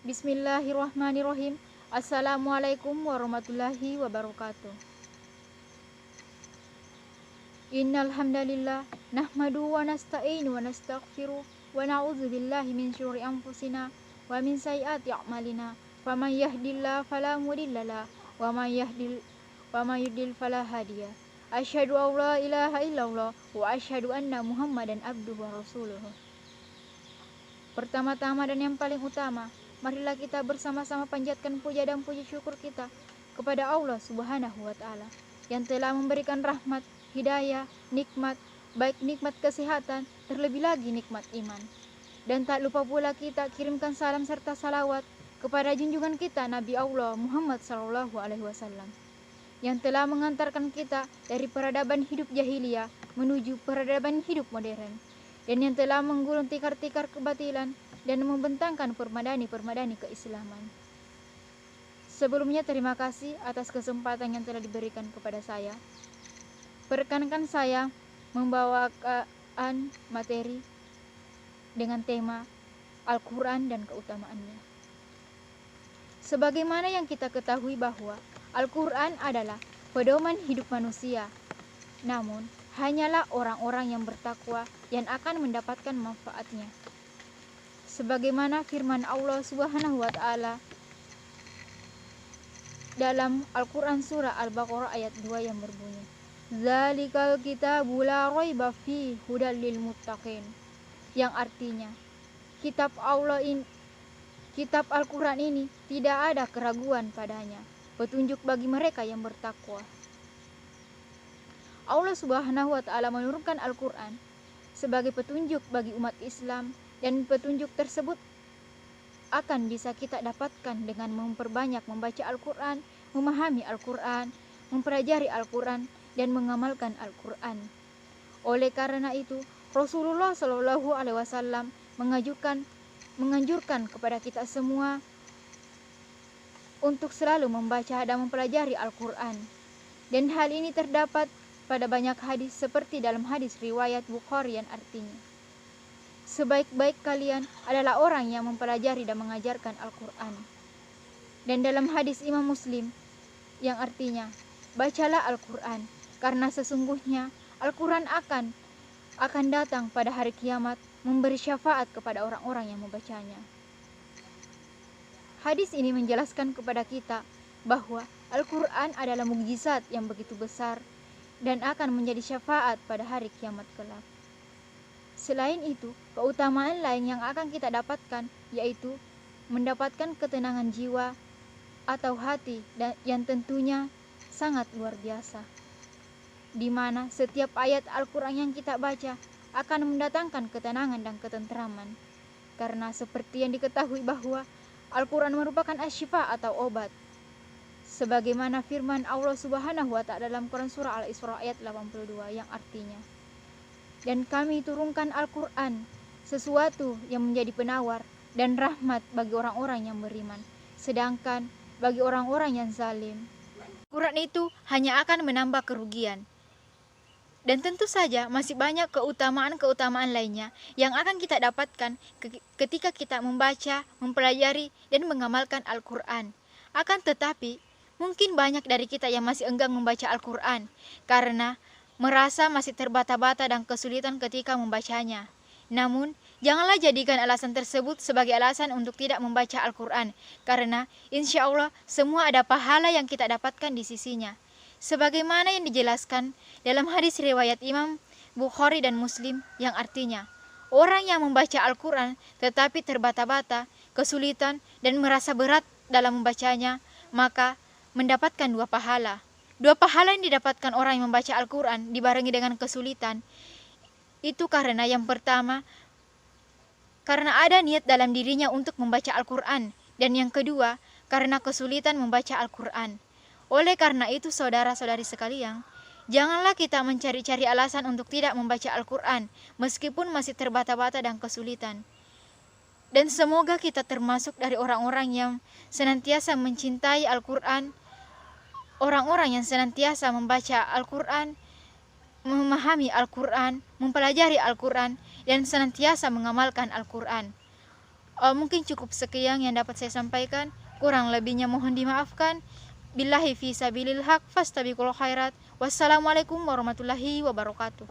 Bismillahirrahmanirrahim. Assalamualaikum warahmatullahi wabarakatuh. Innal hamdalillah nahmadu wa nasta'inu wa nastaghfiru wa na'udzu billahi min syururi anfusina wa min sayyiati a'malina. Faman yahdihillahu fala mudhillalah wa man yudlil fala hadiya. Asyhadu an la ilaha illallah wa asyhadu anna Muhammadan abduhu wa rasuluh. Pertama-tama dan yang paling utama, marilah kita bersama-sama panjatkan puja dan puji syukur kita kepada Allah Subhanahu wa taala yang telah memberikan rahmat, hidayah, nikmat, baik nikmat kesehatan, terlebih lagi nikmat iman. Dan tak lupa pula kita kirimkan salam serta salawat kepada junjungan kita Nabi Allah Muhammad SAW yang telah mengantarkan kita dari peradaban hidup jahiliyah menuju peradaban hidup modern, dan yang telah menggulung tikar-tikar kebatilan dan membentangkan permadani-permadani keislaman. Sebelumnya terima kasih atas kesempatan yang telah diberikan kepada saya. Perkenankan saya membawakan materi dengan tema Al-Quran dan keutamaannya. Sebagaimana yang kita ketahui bahwa Al-Quran adalah pedoman hidup manusia, namun hanyalah orang-orang yang bertakwa yang akan mendapatkan manfaatnya. Sebagaimana firman Allah Subhanahu wa taala dalam Al-Quran surah Al-Baqarah ayat 2 yang berbunyi, Zalikal kitabu la raiba fihi hudal lil muttaqin, yang artinya kitab Al-Quran ini tidak ada keraguan padanya, petunjuk bagi mereka yang bertakwa. Allah Subhanahu wa taala menurunkan Al-Quran sebagai petunjuk bagi umat Islam, dan petunjuk tersebut akan bisa kita dapatkan dengan memperbanyak membaca Al-Quran, memahami Al-Quran, mempelajari Al-Quran, dan mengamalkan Al-Quran. Oleh karena itu, Rasulullah SAW menganjurkan kepada kita semua untuk selalu membaca dan mempelajari Al-Quran. Dan hal ini terdapat pada banyak hadis, seperti dalam hadis riwayat Bukhari yang artinya, sebaik-baik kalian adalah orang yang mempelajari dan mengajarkan Al-Quran. Dan dalam hadis Imam Muslim yang artinya, bacalah Al-Quran, karena sesungguhnya Al-Quran akan datang pada hari kiamat memberi syafaat kepada orang-orang yang membacanya. Hadis ini menjelaskan kepada kita bahwa Al-Quran adalah mukjizat yang begitu besar dan akan menjadi syafaat pada hari kiamat kelak. Selain itu, keutamaan lain yang akan kita dapatkan yaitu mendapatkan ketenangan jiwa atau hati yang tentunya sangat luar biasa, di mana setiap ayat Al-Quran yang kita baca akan mendatangkan ketenangan dan ketentraman, karena seperti yang diketahui bahwa Al-Quran merupakan asyifa atau obat, sebagaimana firman Allah Subhanahu wa taala dalam Quran surah Al-Isra ayat 82 yang artinya, dan kami turunkan Al-Quran sesuatu yang menjadi penawar dan rahmat bagi orang-orang yang beriman, sedangkan bagi orang-orang yang zalim, Al-Quran itu hanya akan menambah kerugian. Dan tentu saja masih banyak keutamaan-keutamaan lainnya yang akan kita dapatkan ketika kita membaca, mempelajari, dan mengamalkan Al-Quran. Akan tetapi, mungkin banyak dari kita yang masih enggan membaca Al-Quran karena merasa masih terbata-bata dan kesulitan ketika membacanya. Namun, janganlah jadikan alasan tersebut sebagai alasan untuk tidak membaca Al-Quran, karena insya Allah semua ada pahala yang kita dapatkan di sisinya. Sebagaimana yang dijelaskan dalam hadis riwayat Imam Bukhari dan Muslim yang artinya, orang yang membaca Al-Quran tetapi terbata-bata, kesulitan, dan merasa berat dalam membacanya, maka mendapatkan dua pahala. Dua pahala yang didapatkan orang yang membaca Al-Quran dibarengi dengan kesulitan, itu karena yang pertama, karena ada niat dalam dirinya untuk membaca Al-Quran, dan yang kedua, karena kesulitan membaca Al-Quran. Oleh karena itu, saudara-saudari sekalian, janganlah kita mencari-cari alasan untuk tidak membaca Al-Quran, meskipun masih terbata-bata dan kesulitan. Dan semoga kita termasuk dari orang-orang yang senantiasa mencintai Al-Quran, orang-orang yang senantiasa membaca Al-Quran, memahami Al-Quran, mempelajari Al-Quran, dan senantiasa mengamalkan Al-Quran. Mungkin cukup sekian yang dapat saya sampaikan. Kurang lebihnya mohon dimaafkan. Billahi fi sabilil haq fastabiqul khairat. Wassalamualaikum warahmatullahi wabarakatuh.